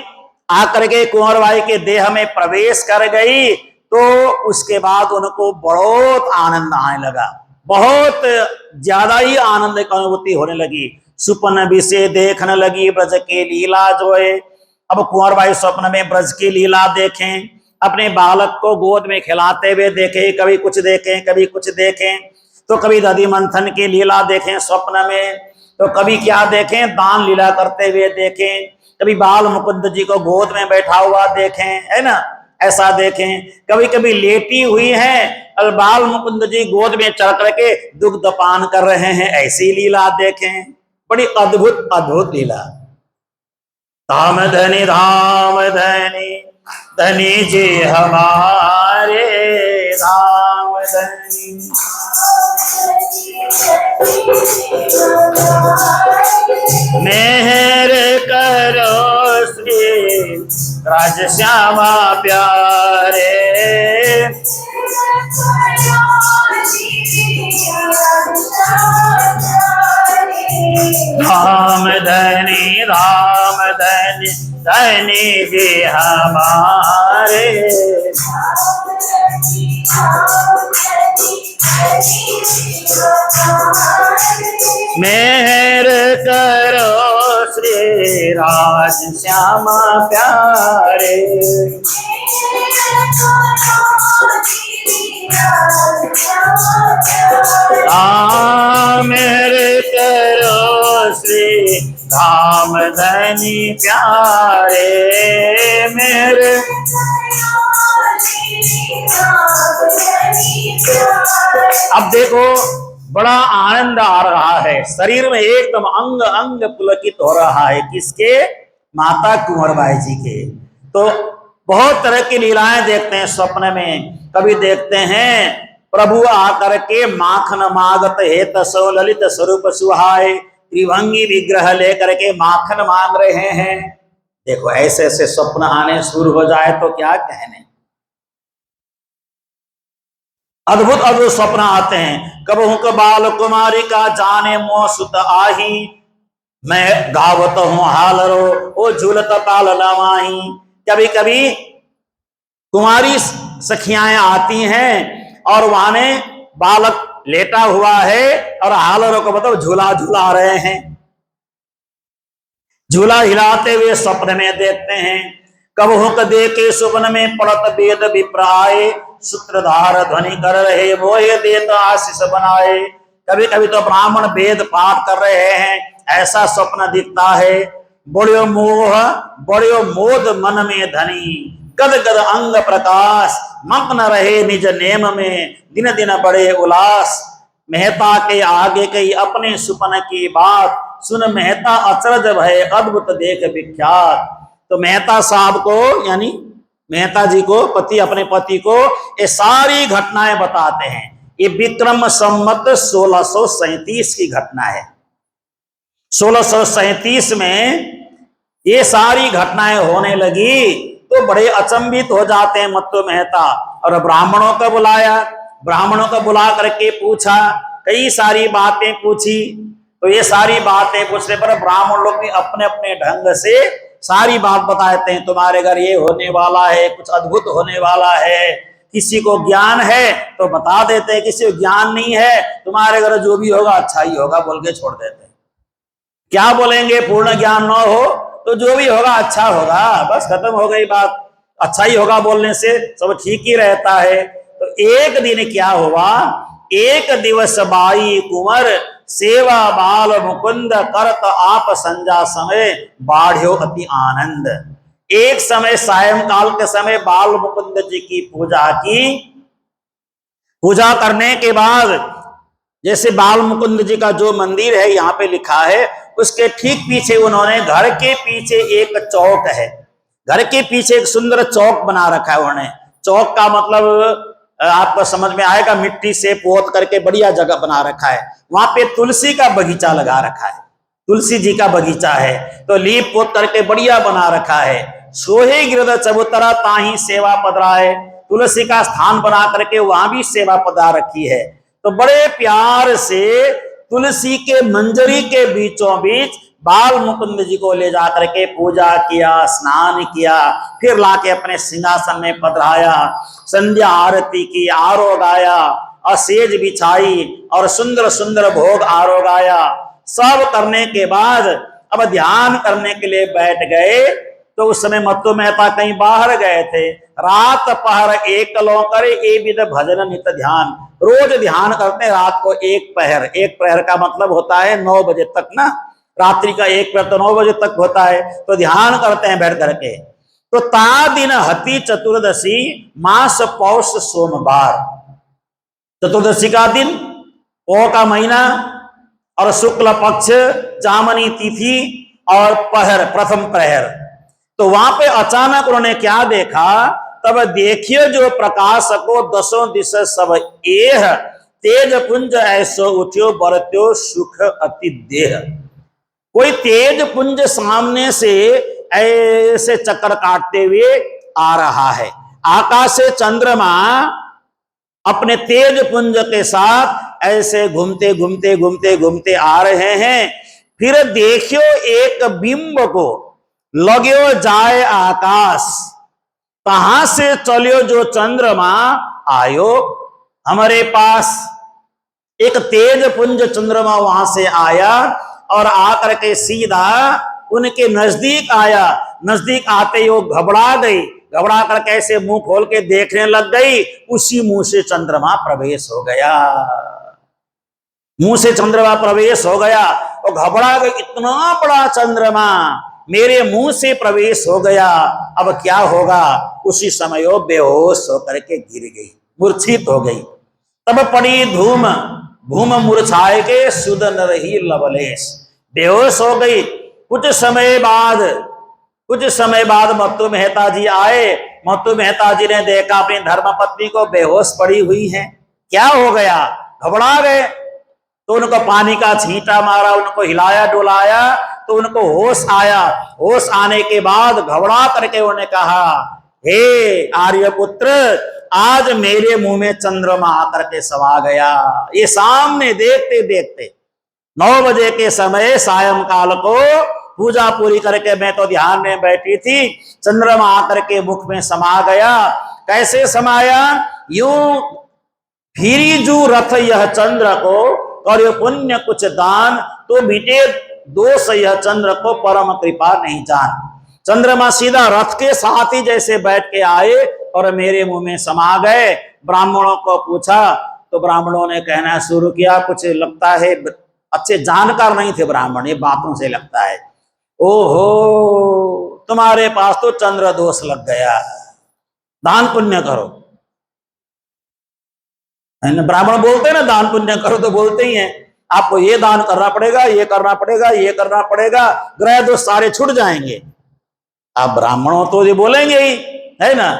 आकर के कुंवरबाई के देह में प्रवेश कर गई, तो उसके बाद उनको बहुत आनंद आने लगा, बहुत ज्यादा ही आनंद की अनुभूति होने लगी। सुपन भी से देखने लगी ब्रज के लीला जो है। अब कुंवरबाई स्वप्न में ब्रज की लीला देखें, अपने बालक को गोद में खिलाते हुए देखें, कभी कुछ देखें कभी कुछ देखें, तो कभी दधि मंथन की लीला देखें स्वप्न में, तो कभी क्या देखें, दान लीला करते हुए देखें, कभी बाल मुकुंद जी को गोद में बैठा हुआ देखें, है ना, ऐसा देखें, कभी कभी लेटी हुई हैं और बाल मुकुंद जी गोद में चढ़ करके दुग्ध पान कर रहे हैं, ऐसी लीला देखें। बड़ी अद्भुत अद्भुत लीला। धाम धनी धनी जी हमारे, धाम धनी मेहर करो श्री राज श्यामा प्यारे, धाम धनी धनी जी हमारे, मेहर करो श्री राज श्यामा प्यारे, मेहर करो श्री धाम धनी प्यारे, मेरे अब देखो बड़ा आनंद आ रहा है, शरीर में एकदम अंग अंग पुलकित हो रहा है। किसके? माता कुंवरबाई जी के। तो बहुत तरह की लीलाएं देखते हैं स्वप्न में। कभी देखते हैं प्रभु आकर के माखन मागत हेत सो ललित स्वरूप सुहाए, त्रिभंगी विग्रह लेकर के माखन मांग रहे हैं। देखो ऐसे ऐसे स्वप्न आने शुरू हो जाए तो क्या कहने। अद्भुत अद्भुत स्वप्न आते हैं। कबहू क बाल कुमारी का जाने मोह सुत आही, मैं गावत हूँ हाल रो ओ झूलत पाल लवाही। कभी कभी कुमारी सखियाएं आती हैं और वहां में बालक लेटा हुआ है और हालरों को मतलब झूला झूला रहे हैं, झूला हिलाते हुए स्वप्न में देखते हैं। कबहू क देखे सुपन में पड़त वेद विप्राय, सूत्रधार ध्वनि कर रहे मोहे देत आशीष बनाए। कभी कभी तो ब्राह्मण वेद पाठ कर रहे हैं, ऐसा स्वप्न दिखता है। बड़ो मोह बड़ो मोद मन में धनी, गद गद अंग प्रकाश, मग्न रहे निज नेम में, दिन दिन बड़े उल्लास। मेहता के आगे कई अपने सुपन की बात, सुन मेहता अचरज भय अद्भुत देख विख्यात। तो मेहता साहब को यानी मेहता जी को पति अपने पति को ये सारी घटनाएं बताते हैं। ये विक्रम संवत 1637 की घटना है। 1637 में ये सारी घटनाएं होने लगी तो बड़े अचंभित हो जाते हैं मत्तु मेहता। और ब्राह्मणों को बुलाया, ब्राह्मणों को बुला करके पूछा, कई सारी बातें पूछी। तो ये सारी बातें पूछने पर ब्राह्मण लोग भी अपने अपने ढंग से सारी बात बताते हैं। तुम्हारे घर ये होने वाला है, कुछ अद्भुत होने वाला है। किसी को ज्ञान है तो बता देते हैं, किसी को ज्ञान नहीं है तुम्हारे घर जो भी होगा अच्छा ही होगा बोल के छोड़ देते हैं। क्या बोलेंगे पूर्ण ज्ञान न हो तो जो भी होगा अच्छा होगा, बस खत्म हो गई बात। अच्छा ही होगा बोलने से सब ठीक ही रहता है। तो एक दिन क्या हुआ, एक दिवस बाई कुंवर सेवा बाल मुकुंद करत आप संजा समय बाढ़्यो अति आनंद। एक समय सायंकाल के समय बाल मुकुंद जी की पूजा की। पूजा करने के बाद जैसे बाल मुकुंद जी का जो मंदिर है यहाँ पे लिखा है, उसके ठीक पीछे उन्होंने घर के पीछे एक चौक है, घर के पीछे एक सुंदर चौक बना रखा है उन्होंने। चौक का मतलब आपको समझ में आएगा, मिट्टी से पोत करके बढ़िया जगह बना रखा है। वहां पे तुलसी का बगीचा लगा रखा है, तुलसी जी का बगीचा है, तो लीप पोत करके बढ़िया बना रखा है। सोहे गिरद चबूतरा ताही सेवा पधरा है, तुलसी का स्थान बना करके वहां भी सेवा पधा रखी है। तो बड़े प्यार से तुलसी के मंजरी के बीचों बीच बाल मुकुंद जी को ले जा करके पूजा किया, स्नान किया, फिर लाके अपने सिंहासन में पधराया, संध्या आरती की, आरोग आया और सेज बिछाई और सुंदर सुंदर भोग आरोग आया। सब करने के बाद अब ध्यान करने के लिए बैठ गए। तो उस समय मत्तु मेहता कहीं बाहर गए थे। रात पहर एक लो करे ए विद भजन नित ध्यान, रोज ध्यान करते हैं रात को एक पहर। एक पहर का मतलब होता है 9 बजे तक ना, रात्रि का एक पहर तो 9 बजे तक होता है, तो ध्यान करते हैं बैठ करके। तो ता दिन हति चतुर्दशी मास पौष सोमवार, चतुर्दशी का दिन, पौ का महीना और शुक्ल पक्ष, चामनी तिथि और पहर प्रथम प्रहर। तो वहां पे अचानक उन्होंने क्या देखा, तब देखियो जो प्रकाश को दसों दिशा सब एह, तेज पुंज ऐसो उठ्यो बरत्यो सुख अति देह। कोई तेज पुंज सामने से ऐसे चक्कर काटते हुए आ रहा है। आकाश से चंद्रमा अपने तेज पुंज के साथ ऐसे घूमते घूमते घूमते घूमते आ रहे हैं। फिर देखियो एक बिंब को लग्यो जाए आकाश, कहां से चलियो जो चंद्रमा आयो हमारे पास। एक तेज पुंज चंद्रमा वहां से आया और आकर के सीधा उनके नजदीक आया। नजदीक आते ही वो घबरा गई, घबरा कर कैसे मुंह खोल के देखने लग गई। उसी मुंह से चंद्रमा प्रवेश हो गया, मुंह से चंद्रमा प्रवेश हो गया। वो घबरा गई, इतना बड़ा चंद्रमा मेरे मुंह से प्रवेश हो गया, अब क्या होगा। उसी समय वो बेहोश होकर के गिर गई, मूर्छित हो गई। तब पड़ी धूम भूम मूर्छाए के सुदन रही लवलेश, बेहोश हो गई। कुछ समय बाद मत्तु मेहता जी आए। मत्तु मेहता जी ने देखा अपनी धर्मपत्नी को बेहोश पड़ी हुई है, क्या हो गया, घबरा गए। तो उनको पानी का छींटा मारा, उनको हिलाया डुलाया, तो उनको होश आया। होश आने के बाद घबरा करके उन्होंने कहा, हे आर्यपुत्र, आज मेरे मुंह में चंद्रमा आकर के समा गया। ये सामने देखते देखते 9 बजे के समय सायंकाल को पूजा पूरी करके मैं तो ध्यान में बैठी थी, चंद्रमा आकर के मुख में समा गया। कैसे समाया, यूं फिरी जू रथ यह चंद्र को करो पुण्य कुछ दान, तो बीते दोष यह चंद्र को परम कृपा नहीं जान। चंद्रमा सीधा रथ के साथ ही जैसे बैठ के आए और मेरे मुंह में समा गए। ब्राह्मणों को पूछा तो ब्राह्मणों ने कहना शुरू किया, कुछ लगता है अच्छे जानकार नहीं थे ब्राह्मण, ये बातों से लगता है। ओहो, तुम्हारे पास तो चंद्र दोष लग गया, दान पुण्य करो। ब्राह्मण बोलते हैं ना दान पुण्य करो, तो बोलते ही हैं आपको ये दान करना पड़ेगा, ये करना पड़ेगा, ये करना पड़ेगा, ग्रह दोष सारे छूट जाएंगे। आप ब्राह्मणों तो ये बोलेंगे ही, है ना,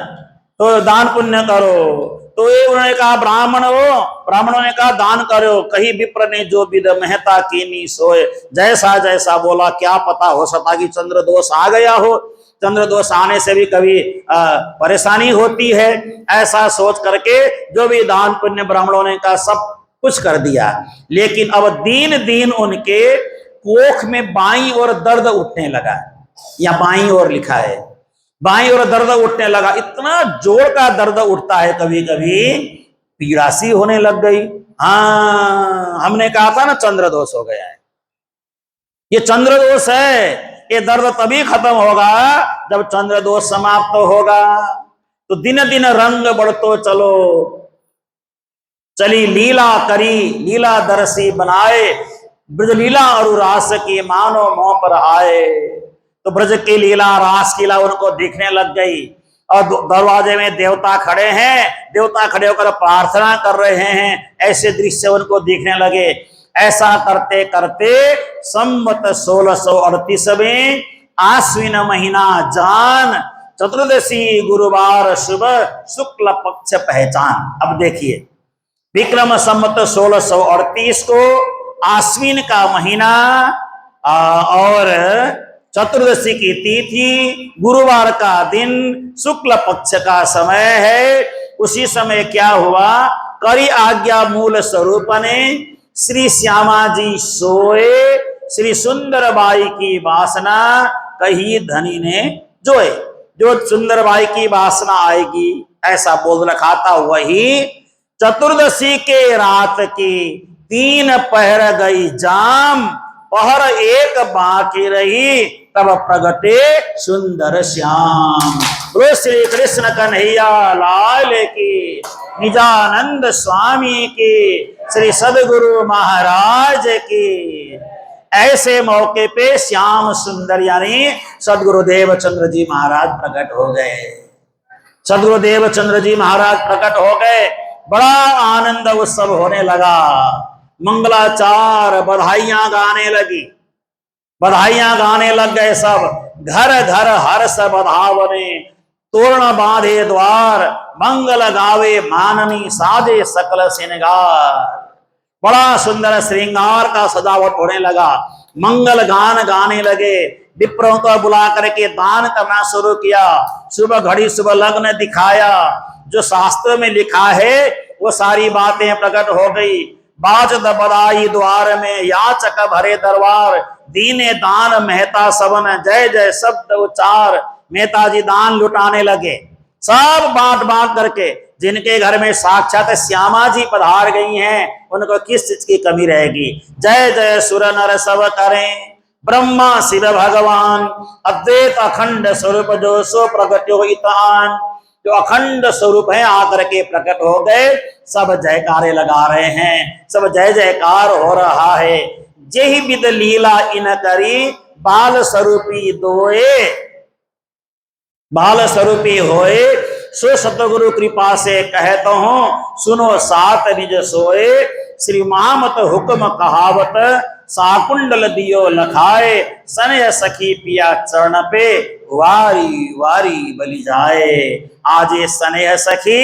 तो दान पुण्य करो। तो ये उन्होंने कहा ब्राह्मण हो, ब्राह्मणों ने कहा दान करो। कहीं विप्र ने जो विद मेहता कीनी सोए, जैसा जैसा बोला, क्या पता हो सकता कि चंद्र दोष आ गया हो। चंद्र दोष आने से भी कभी परेशानी होती है। ऐसा सोच करके जो भी दान पुण्य ब्राह्मणों ने कहा सब कुछ कर दिया। लेकिन अब दिन दिन उनके कोख में बाईं ओर दर्द उठने लगा, या बाईं ओर लिखा है, बाईं ओर दर्द उठने लगा। इतना जोर का दर्द उठता है, कभी कभी पीड़ा सी होने लग गई। हाँ, हमने कहा था ना चंद्र दोष हो गया है, ये चंद्र दोष है। ये दर्द तभी खत्म होगा जब चंद्र दोष समाप्त होगा। तो दिन दिन रंग बढ़तो चलो, चली लीला करी लीला दर्शी बनाए, ब्रज लीला और रास की मानो मोह पर आए। तो ब्रज की लीला रास लीला उनको दिखने लग गई और दरवाजे में देवता खड़े हैं, देवता खड़े होकर प्रार्थना कर रहे हैं, ऐसे दृश्य उनको दिखने लगे। ऐसा करते करते संवत 1638 में आश्विन महीना जान चतुर्दशी गुरुवार शुभ शुक्ल पक्ष पहचान। अब देखिए विक्रम संवत 1638 को आश्विन का महीना और चतुर्दशी की तिथि, गुरुवार का दिन, शुक्ल पक्ष का समय है। उसी समय क्या हुआ, करी आज्ञा मूल स्वरूप ने श्री श्यामा जी सोए, श्री सुंदर बाई की वासना कही धनी ने जोए। जो सुंदर बाई की वासना आएगी ऐसा बोल रखा था, वही चतुर्दशी के रात की 3 पहर गई जाम, पहर एक बाकी रही तब प्रगटे सुंदर श्याम। बोलो श्री कृष्ण कन्हैया लाल की, निजानंद स्वामी की, श्री सदगुरु महाराज की। ऐसे मौके पे श्याम सुंदर यानी सदगुरुदेव चंद्र जी महाराज प्रकट हो गए। सदगुरुदेव चंद्र जी महाराज प्रकट हो गए, बड़ा आनंद उत्सव होने लगा, मंगलाचार बधाइयां गाने लगी, बधाइयां गाने लग गए सब। घर घर हर्ष बधावने, तोरण बांधे द्वार, मंगल गावे माननी साजे सकल श्रृंगार। बड़ा सुंदर श्रृंगार का सजावट होने लगा, मंगल गान गाने लगे, विप्रों को बुला करके दान करना शुरू किया, सुबह घड़ी सुबह लग्न दिखाया। जो शास्त्र में लिखा है वो सारी बातें प्रकट हो गई। बाजत बधाई द्वार में, याचक भरे दरबार, दीने दान मेहता सबन, जय जय शब्द उच्चार। मेहता जी दान लुटाने लगे, सब बांट बांट करके। जिनके घर में साक्षात श्यामा जी पधार गई हैं उनको किस चीज की कमी रहेगी। जय जय सुर नर सब करें, ब्रह्मा शिव भगवान, अद्वैत अखंड स्वरूप जो सो प्रगट्यो हितान। जो अखंड स्वरूप है आकर के प्रकट हो गए, सब जयकारे लगा रहे हैं, सब जय जयकार हो रहा है। जेहि विद लीला इन करी, बाल स्वरूपी दोए, बाल स्वरूपी होए। सो सतगुरु कृपा से कहता हूं, सुनो सात निज सोए। श्री महामत हुक्म कहावत, साकुंडल दियो लखाए, सनय सखी पिया चरण पे, वारी वारी बलि जाए। आज ये स्नेह सखी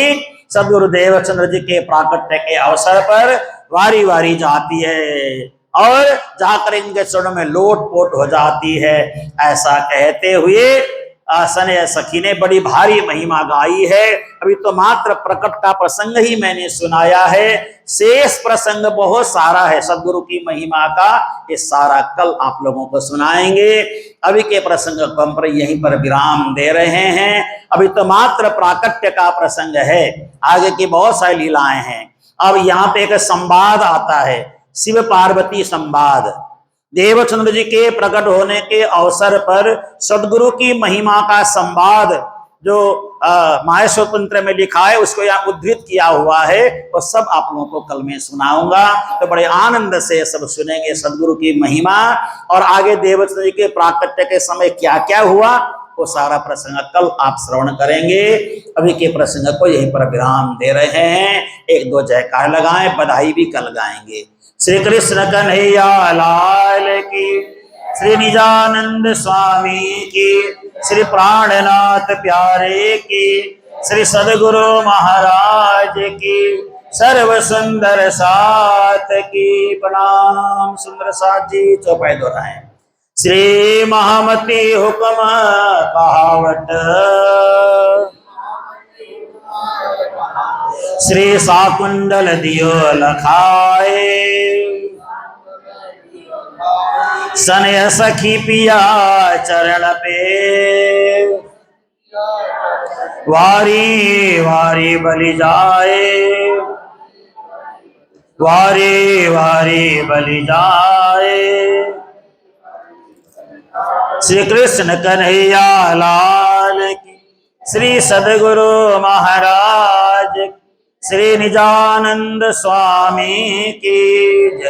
सदगुरुदेव चंद्र जी के प्राकट्य के अवसर पर वारी वारी जाती है और जाकर इनके चरणों में लोट पोट हो जाती है। ऐसा कहते हुए स्नेह सखी ने बड़ी भारी महिमा गाई है। अभी तो मात्र प्रकट का प्रसंग ही मैंने सुनाया है, शेष प्रसंग बहुत सारा है सदगुरु की महिमा का, ये सारा कल आप लोगों को सुनाएंगे। अभी के प्रसंग को हम पर यहीं पर विराम दे रहे हैं। अभी तो मात्र प्राकट्य का प्रसंग है, आगे की बहुत सारी लीलाएं हैं। अब यहाँ पे एक संवाद आता है, शिव पार्वती संवाद। देवचंद्र जी के प्रकट होने के अवसर पर सदगुरु की महिमा का संवाद जो माहेश्वर तंत्र में लिखा है उसको यहाँ उद्धृत किया हुआ है, वो सब आप लोगों को कल में सुनाऊंगा। तो बड़े आनंद से सब सुनेंगे सदगुरु की महिमा और आगे देवचंद्र जी के प्राकट्य के समय क्या क्या हुआ वो सारा प्रसंग कल आप श्रवण करेंगे। अभी के प्रसंग को यहीं पर विराम दे रहे हैं। एक दो जयकार लगाएं, बधाई भी कल गाएंगे। श्री कृष्ण कन्हैया लाल की, श्री निजानंद स्वामी की, श्री प्राणनाथ प्यारे की, श्री सदगुरु महाराज की, सर्व सुंदर साथ की प्रणाम। सुंदर साथ जी चौपाई दोहराएं। श्री महामती हुक्म कहावत, श्री साकुंडल दियो लखाए, सनय सखी पिया चरण पे, वारी वारी बलि जाए, वारी वारी बलि जाए। श्री कृष्ण कन्हैया लाल की, श्री सद्गुरु महाराज, श्री निजानंद स्वामी की जय।